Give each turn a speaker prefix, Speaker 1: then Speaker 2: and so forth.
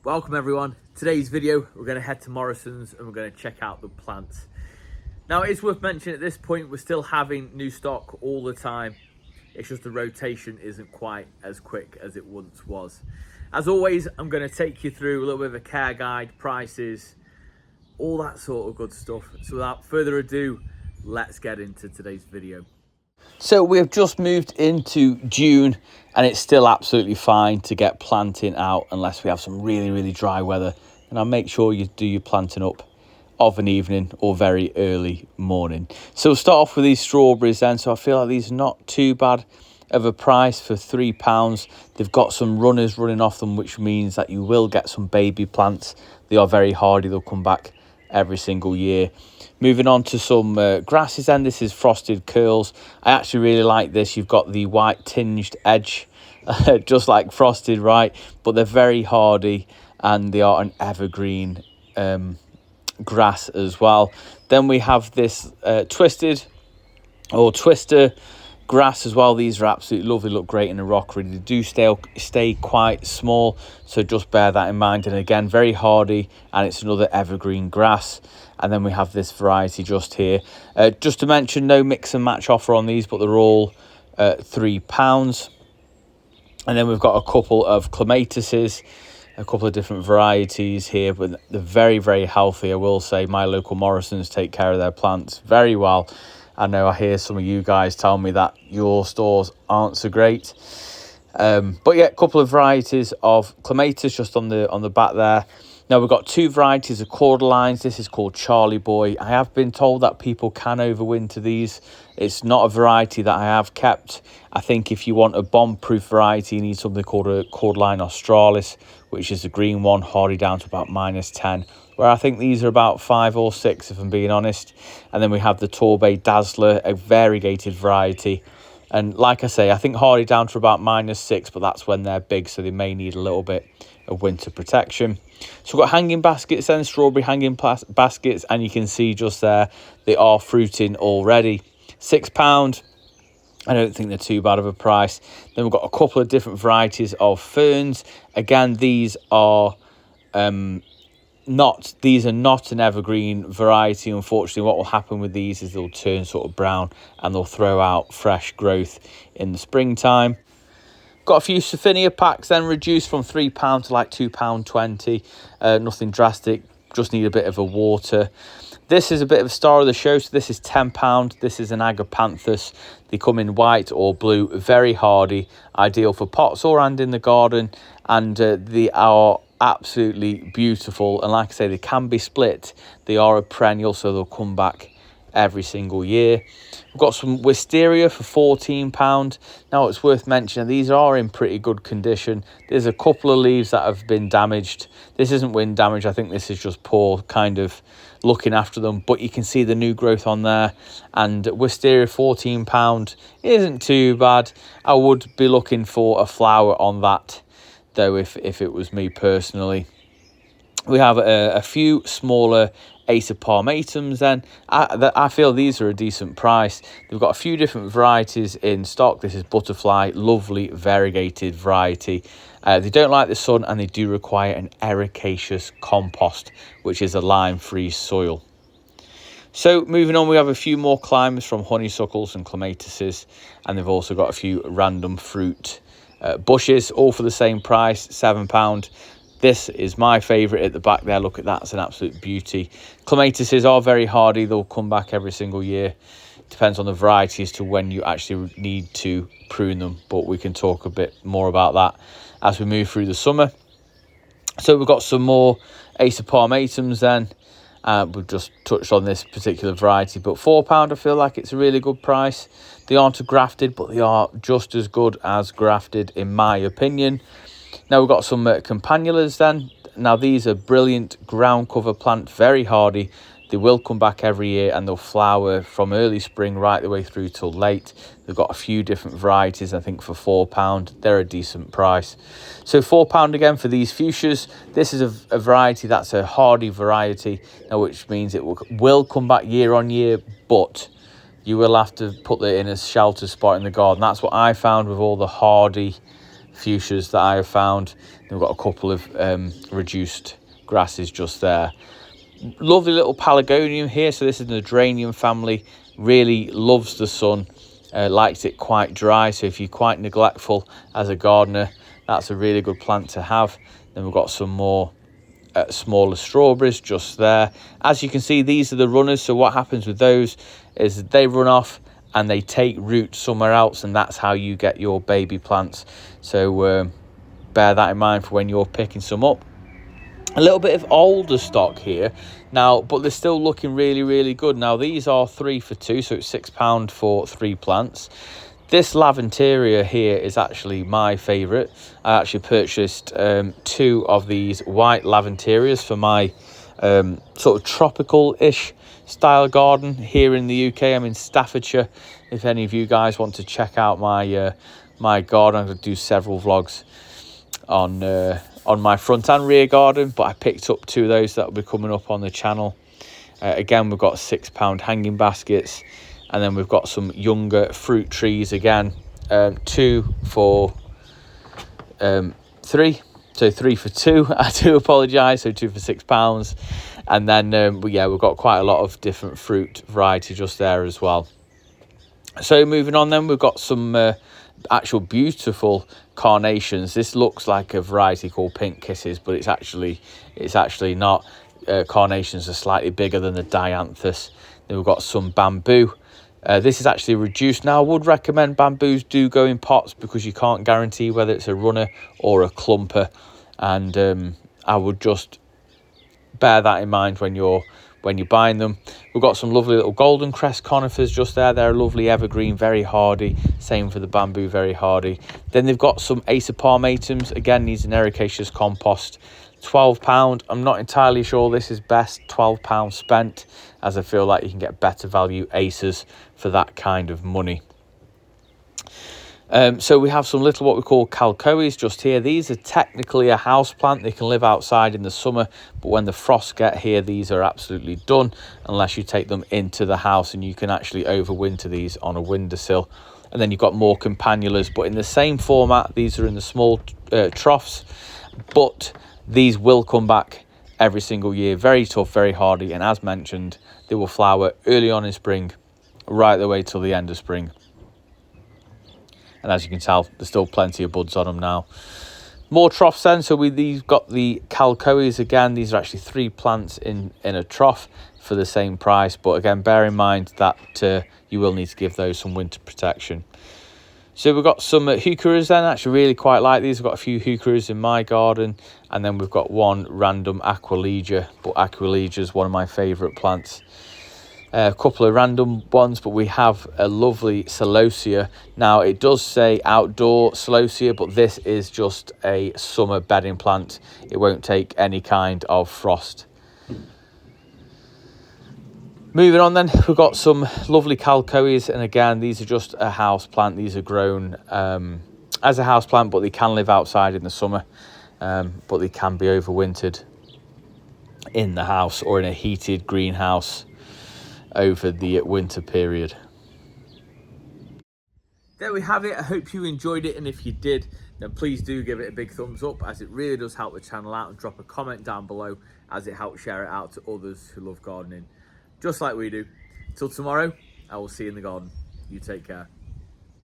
Speaker 1: Welcome everyone. Today's video, we're going to head to Morrisons and we're going to check out the plants. Now it's worth mentioning at this point, we're still having new stock all the time. It's just the rotation isn't quite as quick as it once was. As always, I'm going to take you through a little bit of a care guide, prices, all that sort of good stuff. So without further ado, let's get into today's video. So we have just moved into June and it's still absolutely fine to get planting out unless we have some really dry weather. And I'll make sure you do your planting up of an evening or very early morning. So we'll start off with these strawberries then. So I feel like these are not too bad of a price for £3. They've got some runners running off them, which means that you will get some baby plants. They are very hardy, they'll come back every single year. Moving on to some grasses then. This is frosted curls. I actually really like this. You've got the white tinged edge, just like frosted, right? But they're very hardy and they are an evergreen grass as well. Then we have this twisted or twister grass as well. These are absolutely lovely, look great in a rockery. They do stay quite small, so just bear that in mind. And again, very hardy, and it's another evergreen grass. And then we have this variety just here. Just to mention, no mix and match offer on these, but they're all £3. And then we've got a couple of clematises, a couple of different varieties here, but they're very healthy. I will say my local Morrisons take care of their plants very well. I know I hear some of you guys tell me that your stores aren't so great. But yeah, a couple of varieties of clematis just on the back there. Now we've got two varieties of cordyline. This is called Charlie Boy. I have been told that people can overwinter these. It's not a variety that I have kept. I think if you want a bomb-proof variety, you need something called a cordyline australis, which is the green one, hardy down to about -10. Where I think these are about 5 or 6, if I'm being honest. And then we have the Torbay Dazzler, a variegated variety. And like I say, I think hardy down to about -6, but that's when they're big, so they may need a little bit of winter protection. So we've got hanging baskets then, strawberry hanging baskets, and you can see just there, they are fruiting already. £6. I don't think they're too bad of a price. Then we've got a couple of different varieties of ferns. Again, these are not an evergreen variety. Unfortunately, what will happen with these is they'll turn sort of brown and they'll throw out fresh growth in the springtime. Got a few Sophinia packs then, reduced from £3 to like £2.20. Nothing drastic, just need a bit of a water. This is a bit of a star of the show, so this is £10. This is an Agapanthus. They come in white or blue, very hardy, ideal for pots or and in the garden, and they are absolutely beautiful. And like I say, they can be split. They are a perennial, so they'll come back every single year. We've got some wisteria for £14. Now it's worth mentioning these are in pretty good condition. There's a couple of leaves that have been damaged. This isn't wind damage, I think this is just poor kind of looking after them, but you can see the new growth on there. And wisteria, £14 isn't too bad. I would be looking for a flower on that though, if it was me personally. We have a few smaller Acer palmatums then. I feel these are a decent price. They've got a few different varieties in stock. This is Butterfly, lovely variegated variety. They don't like the sun and they do require an ericaceous compost, which is a lime-free soil. So moving on, we have a few more climbers from honeysuckles and clematises, and they've also got a few random fruit bushes, all for the same price, £7. This is my favourite at the back there. Look at that, it's an absolute beauty. Clematises are very hardy, they'll come back every single year. Depends on the variety as to when you actually need to prune them, but we can talk a bit more about that as we move through the summer. So we've got some more Acer palmatums then. We've just touched on this particular variety, but £4 I feel like it's a really good price. They aren't grafted, but they are just as good as grafted in my opinion. Now we've got some campanulas then. Now these are brilliant ground cover plant, very hardy. They will come back every year and they'll flower from early spring right the way through till late. They've got a few different varieties, I think for £4. They're a decent price. So £4 again for these fuchsias. This is a variety that's a hardy variety, now which means it will come back year on year, but you will have to put it in a shelter spot in the garden. That's what I found with all the hardy fuchsias that I have found. Then we've got a couple of reduced grasses just there. Lovely little pelargonium here. So this is the geranium family. Really loves the sun, likes it quite dry. So if you're quite neglectful as a gardener, that's a really good plant to have. Then we've got some more smaller strawberries just there. As you can see, these are the runners. So what happens with those is they run off and they take root somewhere else, and that's how you get your baby plants. So bear that in mind for when you're picking some up. A little bit of older stock here now, but they're still looking really, really good. Now, these are 3 for 2, so it's £6 for 3 plants. This Laventeria here is actually my favourite. I actually purchased 2 of these white Laventerias for my sort of tropical-ish style garden here in the UK. I'm in Staffordshire. If any of you guys want to check out my my garden, I'm going to do several vlogs on my front and rear garden, but I picked up 2 of those that will be coming up on the channel. Again, we've got £6 hanging baskets, and then we've got some younger fruit trees again, 2 for 3, so 3 for 2. I do apologise, so 2 for £6, and then yeah, we've got quite a lot of different fruit variety just there as well. So moving on, then we've got some actual beautiful carnations. This looks like a variety called Pink Kisses, but it's actually not. Carnations are slightly bigger than the dianthus. Then we've got some bamboo. This is actually reduced. Now, I would recommend bamboos do go in pots because you can't guarantee whether it's a runner or a clumper, and I would just bear that in mind when you're buying them. We've got some lovely little golden crest conifers just there. They're a lovely evergreen, very hardy. Same for the bamboo, very hardy. Then they've got some Acer palmatums. Again, needs an ericaceous compost. £12. I'm not entirely sure this is best £12 spent, as I feel like you can get better value acers for that kind of money. So we have some little what we call calcoes just here. These are technically a house plant. They can live outside in the summer, but when the frosts get here, these are absolutely done unless you take them into the house, and you can actually overwinter these on a windowsill. And then you've got more campanulas, but in the same format. These are in the small troughs, but these will come back every single year. Very tough, very hardy, and as mentioned, they will flower early on in spring, right the way till the end of spring. And as you can tell, there's still plenty of buds on them now. More troughs then. So we've got the calcoes again. These are actually 3 plants in a trough for the same price. But again, bear in mind that you will need to give those some winter protection. So we've got some heucheras then. I actually really quite like these. I've got a few heucheras in my garden. And then we've got one random aquilegia. But aquilegia is one of my favourite plants. A couple of random ones, but we have a lovely celosia. Now, it does say outdoor celosia, but this is just a summer bedding plant. It won't take any kind of frost. Moving on then, we've got some lovely calcoes, and again, these are just a house plant. These are grown as a house plant, but they can live outside in the summer, but they can be overwintered in the house or in a heated greenhouse over the winter period. There we have it. I hope you enjoyed it, and if you did, then please do give it a big thumbs up, as it really does help the channel out, and drop a comment down below as it helps share it out to others who love gardening just like we do. Till tomorrow, I will see you in the garden. You take care.